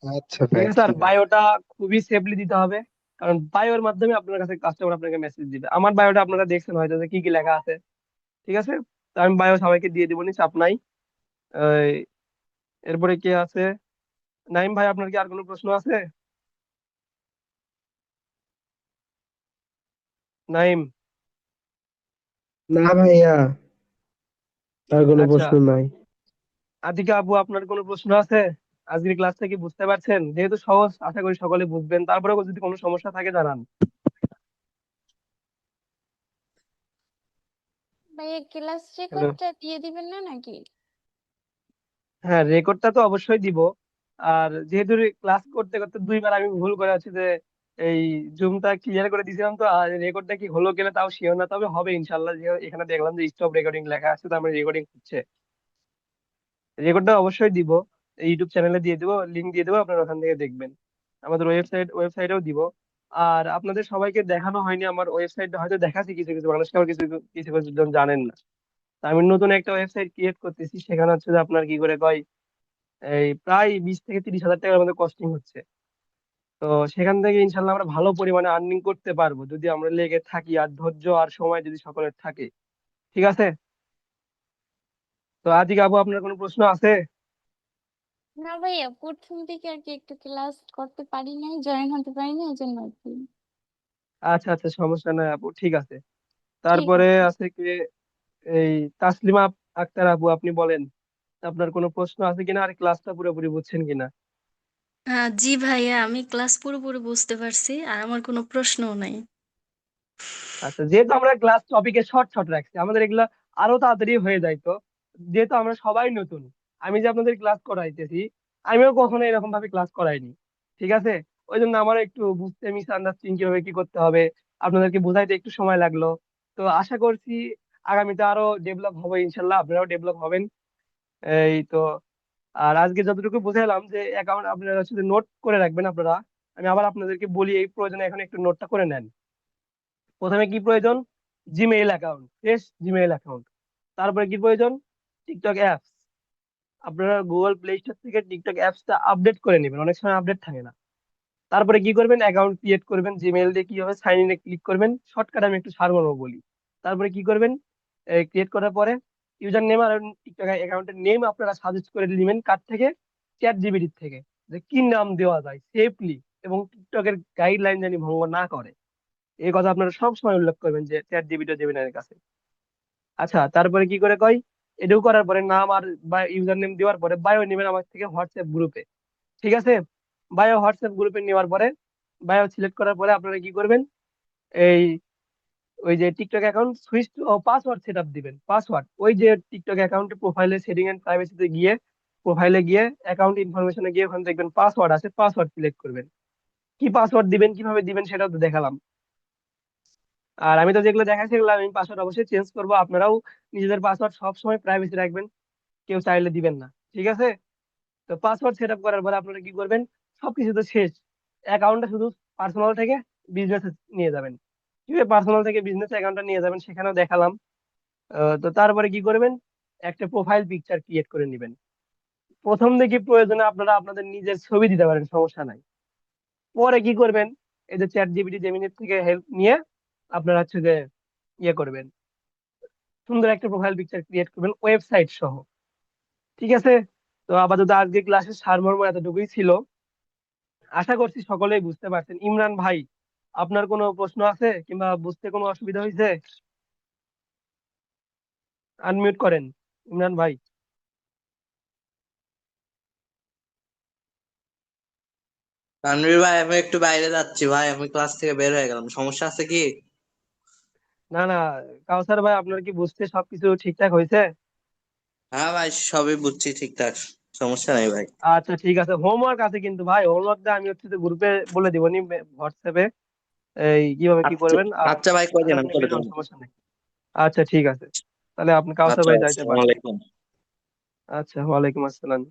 আচ্ছা ঠিক ভাই, আছে? আর ঠিক আছে। বায়োটা খুবই সেফলি দিতে হবে, কারণ বায়োর মাধ্যমে আপনার কাছে কাস্টমার আপনাকে মেসেজ দিবে। আমার বায়োটা আপনারা দেখছেন হয়তো যে কি কি লেখা আছে, ঠিক আছে? তো আমি বায়ো সবাইকে দিয়ে দিব, নি চাপ নাই। এই, এরপরে কে আছে? নাইম ভাই, আপনার কি আর কোনো প্রশ্ন আছে? নাইম? না ভাইয়া, আর কোনো আচ্ছা, প্রশ্ন নাই। আতিকা আপু, আপনার কোনো প্রশ্ন আছে? আজকের ক্লাসটা কি বুঝতে পারছেন? যেহেতু সহজ, আশা করি সকলে বুঝবেন, তারপরেও যদি কোনো সমস্যা থাকে জানান। ভাইয়া ক্লাস হ্যালো। রেকর্ডটা দিয়ে দিবেন না নাকি? হ্যাঁ, রেকর্ডটা তো অবশ্যই দিব। আর যেহেতু ক্লাস করতে করতে দুইবার আমি ভুল করে আছে যে এই জুমটা ক্লিয়ার করে দিয়েছিলাম, তো আর রেকর্ডটা কি হলো কিনা তাও শিওর না, তবে হবে ইনশাল্লাহ। যে এখানে দেখলাম যে স্টপ রেকর্ডিং লেখা আছে, তো আমার রেকর্ডিং হচ্ছে। রেকর্ডটা অবশ্যই দিব, ইউটিউব চ্যানেলে দিয়ে দেবো, লিংক দিয়ে দেবো, আপনারা ওখান থেকে দেখবেন। আমাদের ওয়েবসাইটেও দিব। আর আপনাদের সবাইকে দেখানো হয়নি আমার ওয়েবসাইটটা, হয়তো দেখাচ্ছি কিছু কিছু মানুষকে, আবার কিছু কিছু কিছু জন জানেন না। তা আমি নতুন একটা ওয়েবসাইট ক্রিয়েট করতেছি, সেখানে হচ্ছে যে আপনার কি করে কয় এই প্রায় 20 থেকে 30 হাজার টাকার মধ্যে কস্টিং হচ্ছে। তো সেখান থেকে ইনশাল্লাহ আমরা ভালো পরিমাণে আর্নিং করতে পারবো যদি আমরা লেগে থাকি, আর ধৈর্য আর সময় যদি সকলের থাকে, ঠিক আছে? তো আজকে আপু, আপনার কোনো প্রশ্ন আছে? না ভাইয়া, প্রথম থেকে আর কি একটু ক্লাস করতে পারি নাই, জয়েন হতে পারি না, এই জন্য আর কি। আচ্ছা আচ্ছা, সমস্যা নাই আপু, ঠিক আছে। ঠিক তারপরে আছে। আছে কি, এই তাসলিমা আক্তার আপু, আপনি বলেন আপনার কোনো প্রশ্ন আছে কিনা, আর ক্লাসটা পুরোপুরি বুঝছেন কিনা? জি ভাইয়া, আমি ক্লাস পুরোপুরি বুঝতে পারছি আর আমার কোনো প্রশ্নও নাই। আচ্ছা, যেহেতু আমরা ক্লাস টপিকে শর্ট শর্ট রাখছি, আমাদের এগুলা আরো তাড়াতাড়ি হয়ে যায়। তো যেহেতু আমরা সবাই নতুন, আমি যে আপনাদের ক্লাস করাইতেছি, আমিও কখনো এরকম ভাবে ক্লাস করাইনি, ঠিক আছে? ওই জন্য আমার একটু বুঝতে মিস আন্ডারস্ট্যান্ডিং কিভাবে কি করতে হবে, আপনাদেরকে বোঝাইতে একটু সময় লাগলো। তো আশা করছি আগামীতে আরো ডেভেলপ হবে ইনশাল্লাহ, আপনারাও ডেভেলপ হবেন। এই তো। আর আজকে যতটুকু বুঝাইলাম যে অ্যাকাউন্ট আপনারা শুধু নোট করে রাখবেন আপনারা, আমি আবার আপনাদেরকে বলি এই প্রয়োজনে এখন একটু নোটটা করে নেন। প্রথমে কি প্রয়োজন? Gmail account, fresh Gmail account. তারপরে কি প্রয়োজন? TikTok apps. আপনারা গুগল প্লে স্টোর থেকে টিকটক অ্যাপসটা আপডেট করে নেবেন, অনেক সময় আপডেট থাকে না। তারপরে কি করবেন? অ্যাকাউন্ট ক্রিয়েট করবেন, জিমেইল দিয়ে কিভাবে সাইন ইনে ক্লিক করবেন, শর্টকাট আমি একটু সারমর্ম বলি। তারপরে কি করবেন? ক্রিয়েট করার পরে ইউজার নেম আর টিকটক অ্যাকাউন্টের নেম আপনারা সাজেস্ট করে নেবেন কার থেকে? চ্যাট জিপিটি থেকে, যে কি নাম দেওয়া যায় সেফলি, এবং টিকটকের গাইডলাইন জানি ভঙ্গ না করে। এই কথা আপনারা সব সময় উল্লেখ করবেন যে চ্যাট জিপিটি ও জেমিনাইয়ের কাছে। আচ্ছা, তারপরে কি করে কয়, এটাও করার পরে নাম আর বা ইউজার নেম দেওয়ার পরে বায়ো নেবেন আমার থেকে হোয়াটসঅ্যাপ গ্রুপে, ঠিক আছে? বায়ো হোয়াটসঅ্যাপ গ্রুপে নেওয়ার পরে বায়ো সিলেক্ট করার পরে আপনারা কি করবেন? এই ওই যে TikTok account switch password set up দিবেন। পাসওয়ার্ড ওই যে টিকটক অ্যাকাউন্টে প্রোফাইলে সেটিং এন্ড প্রাইভেসিতে গিয়ে, প্রোফাইলে গিয়ে অ্যাকাউন্ট ইনফরমেশনে গিয়ে ওখানে দেখবেন পাসওয়ার্ড আছে, পাসওয়ার্ড সিলেক্ট করবেন। কি পাসওয়ার্ড দিবেন, কিভাবে দিবেন সেটাও তো দেখালাম। আর আমি তো যেগুলো দেখাচ্ছি সেগুলো আমি পাসওয়ার্ড অবশ্যই চেঞ্জ করবো, আপনারাও নিজেদের পাসওয়ার্ড সবসময় প্রাইভেসি রাখবেন, কেউ চাইলে দিবেন না, ঠিক আছে? তো পাসওয়ার্ড সেট আপ করার পরে আপনারা কি করবেন? সবকিছু তো শেষ, অ্যাকাউন্টটা শুধু পার্সোনাল থেকে বিজনেস নিয়ে যাবেন। কিভাবে পার্সোনাল থেকে বিজনেস অ্যাকাউন্টটা নিয়ে যাবেন সেখানেও দেখালাম। তো তারপরে কি করবেন? একটা প্রোফাইল পিকচার ক্রিয়েট করে নেবেন। প্রথম দিকে প্রয়োজনে আপনারা আপনাদের নিজের ছবি দিতে পারেন, সমস্যা নাই। পরে কি করবেন, এই যে চ্যাট জিপিটি জেমিনি থেকে হেল্প নিয়ে আপনারা হচ্ছে যে ইয়ে করবেন, সুন্দর একটা প্রোফাইল পিকচার ক্রিয়েট করবেন ওয়েবসাইট সহ। ঠিক আছে? তো আপাতত আজকে ক্লাসের সারমর্ম এতটুকুই ছিল। আশা করছি সকলেই বুঝতে পারছেন। ইমরান ভাই, আপনার কোনো প্রশ্ন আছে কিংবা বুঝতে কোনো অসুবিধা হয়েছে? আনমিউট করেন ইমরান ভাই। তানভীর ভাই, আমি একটু বাইরে যাচ্ছি ভাই, আমি ক্লাস থেকে বের হয়ে গেলাম, সমস্যা আছে কি? না না, কাউসার ভাই, আপনার কি বুঝতে সবকিছু ঠিকঠাক হয়েছে? হ্যাঁ ভাই, সবই বুঝছি ঠিকঠাক, সমস্যা নাই ভাই। আচ্ছা ঠিক আছে, হোমওয়ার্ক আছে কিন্তু ভাই, হোমওয়ার্কটা আমি হচ্ছে গ্রুপে বলে দিব নি, হোয়াটসঅ্যাপে এই কিভাবে কি আচ্ছা করবেন, আর আচ্ছা ভাই, ক্লাসে কয়দিন আমি আপনি করে বের হন, দেবো। সমস্যা নেই। আচ্ছা ঠিক আছে, তাহলে আপনি কাউসার আচ্ছা, ভাই যাইতে আসসালামু পারেন। আলাইকুম। আচ্ছা, ওয়ালাইকুম আসসালাম।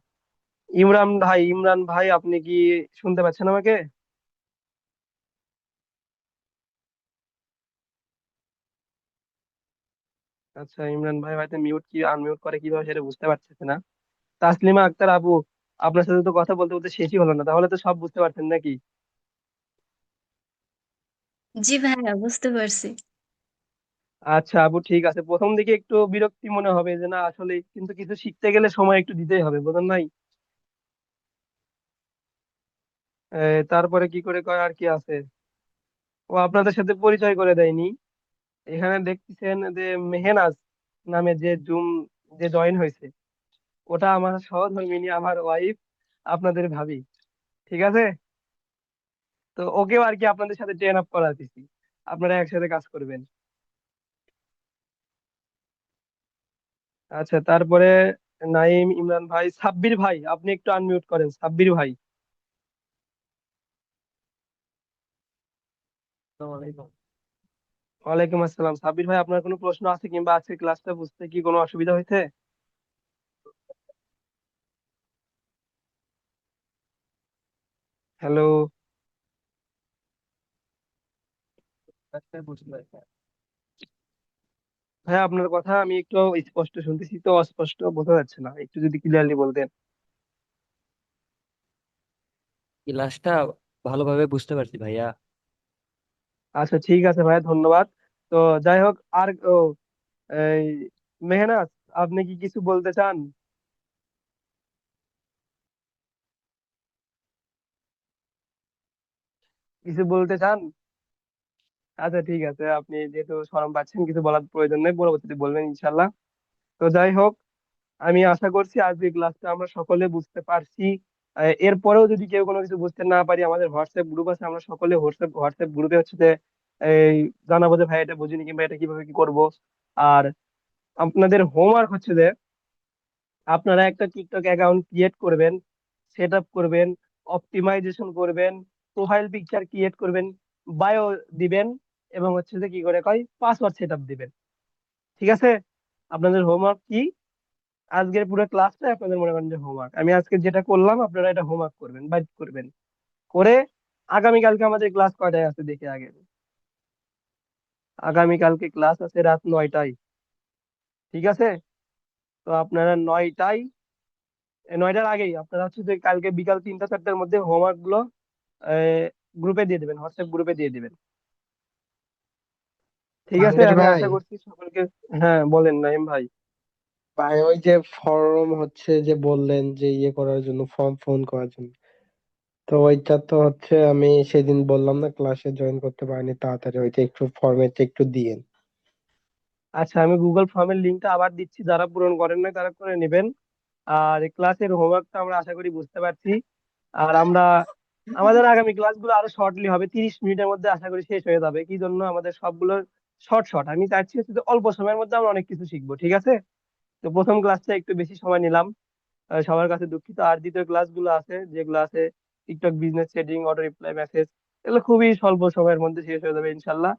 ইমরান ভাই আপনি কি শুনতে পাচ্ছেন আমাকে? আচ্ছা, ইমরান ভাই হয়তো মিউট কি আনমিউট করে কিভাবে সেটা বুঝতে পারতেছে না। তাসলিমা আক্তার আপু, আপনার সাথে তো কথা বলতে বলতে শেষই হলো না, তাহলে তো সব বুঝতে পারছেন নাকি? জি ভাইয়া, বুঝতে পারছি। আচ্ছা আপু ঠিক আছে, প্রথম দিকে একটু বিরক্তি মনে হবে যে না আসলে, কিন্তু কিছু শিখতে গেলে সময় একটু দিতেই হবে, বুঝলেন নাই? তারপরে কি করে কয় আর কি আছে, ও আপনাদের সাথে পরিচয় করে দেয়নি। এখানে দেখতেছেন যে মেহনাজ নামে যে জয়েন হয়েছে, ওটা আমার সহধর্মিণী, আমার ওয়াইফ, আপনাদের ভাবি। ঠিক আছে? তো ওকেও আর কি আপনাদের সাথে ট্রেন আপ করাতেছি, আপনারা একসাথে কাজ করবেন। আচ্ছা তারপরে নাইম, ইমরান ভাই, সাব্বির ভাই আপনি একটু আনমিউট করেন, সাব্বির ভাই। ওয়ালাইকুম আসসালাম। সাব্বির ভাই, আপনার কোনো প্রশ্ন আছে কিংবা আজকে ক্লাসটা বুঝতে কি কোনো অসুবিধা হয়েছে? হ্যালো। ভাই আপনার কথা আমি একটু স্পষ্ট শুনতেছি, তো অস্পষ্ট বোঝা যাচ্ছে না, একটু যদি ক্লিয়ারলি বলতেন। ক্লাসটা ভালোভাবে বুঝতে পারছি ভাইয়া। আচ্ছা ঠিক আছে ভাই, ধন্যবাদ। তো যাই হোক, আর এই মেহনাজ, আপনি কি কিছু বলতে চান? কিছু বলতে চান? আচ্ছা ঠিক আছে, আপনি যেহেতু শরম পাচ্ছেন, কিছু বলার প্রয়োজন নেই, পরবর্তীতে বলবেন ইনশাল্লাহ। তো যাই হোক, আমি আশা করছি আজকে ক্লাসটা আমরা সকলে বুঝতে পারছি। এরপরেও যদি কেউ কোনো কিছু বুঝতে না পারি, আমাদের হোয়াটসঅ্যাপ গ্রুপ আছে, আমরা সকলে হোয়াটসঅ্যাপ গ্রুপে হচ্ছে যে এই জানাবো যে ভাই এটা বুঝিনি কিংবা এটা কিভাবে কি করব। আর আপনাদের হোমওয়ার্ক হচ্ছে যে আপনারা একটা টিকটক অ্যাকাউন্ট ক্রিয়েট করবেন, সেট আপ করবেন, অপটিমাইজেশন করবেন, প্রোফাইল পিকচার ক্রিয়েট করবেন, বায়ো দিবেন, এবং হচ্ছে যে কি করে কয় পাসওয়ার্ড সেট আপ দিবেন। ঠিক আছে? আপনাদের হোমওয়ার্ক কি, আজকের পুরো ক্লাসটা আপনাদের মনে করেন যে হোমওয়ার্ক, আমি আজকে যেটা করলাম আপনারা এটা হোমওয়ার্ক করবেন, বাইট করবেন করে। আগামীকালকে আমাদের ক্লাস কয়টায় আছে দেখে আগে। আগামীকালকে ক্লাস আছে রাত 9টায়। ঠিক আছে? তো আপনারা 9টার আগেই আপনারা হচ্ছে যে কালকে বিকাল 3টা 4টার মধ্যে হোমওয়ার্ক গুলো গ্রুপে দিয়ে দিবেন, হোয়াটসঅ্যাপ গ্রুপে দিয়ে দিবেন। ঠিক আছে? তানভীর আমি ভাই, আশা করছি সকলকে। হ্যাঁ বলেন নাইম ভাই। ভাই ওই যে ফর্ম হচ্ছে যে বললেন যে ইয়ে করার জন্য, ফর্ম ফোন করার জন্য, তো ওইটা তো হচ্ছে আমি সেদিন বললাম না ক্লাসে জয়েন করতে পারিনি তাড়াতাড়ি, ওইটা একটু ফর্মেটটা একটু দিয়েন। আচ্ছা, আমি গুগল ফর্মের লিঙ্কটা আবার দিচ্ছি, যারা পূরণ করেন না তারা করে নেবেন। আর এই ক্লাসের হোমওয়ার্কটা আমরা আশা করি বুঝতে পারছি। আর আমাদের আগামী ক্লাসগুলো আরো শর্টলি হবে, 30 মিনিটের মধ্যে আশা করি শেষ হয়ে যাবে। কি জন্য আমাদের সবগুলো শর্ট শর্ট, আমি চাচ্ছি হচ্ছে যে অল্প সময়ের মধ্যে আমরা অনেক কিছু শিখবো। ঠিক আছে? তো প্রথম ক্লাসটা একটু বেশি সময় নিলাম, সবার কাছে দুঃখিত। আর দ্বিতীয় ক্লাসগুলো আছে, যেগুলো আছে TikTok business setting, auto reply message, এগুলো খুবই স্বল্প সময়ের মধ্যে শেষ হয়ে যাবে ইনশাল্লাহ।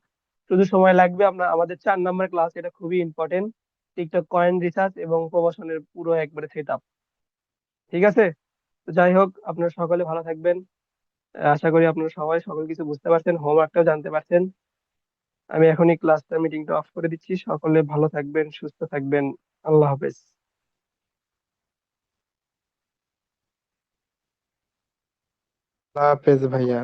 শুধু সময় লাগবে আমাদের 4 নম্বর ক্লাস, এটা খুবই ইম্পর্টেন্ট, টিকটক কয়েন রিসার্চ এবং প্রমোশনের পুরো একবারে সেট আপ। ঠিক আছে? তো যাই হোক, আপনারা সকলে ভালো থাকবেন। আশা করি আপনারা সবাই সকল কিছু বুঝতে পারছেন, হোমওয়ার্কটাও জানতে পারছেন। আমি এখনই ক্লাসটা মিটিংটা অফ করে দিচ্ছি, সকলে ভালো থাকবেন, সুস্থ থাকবেন। আল্লাহ হাফেজ। আল্লাহ হাফেজ ভাইয়া।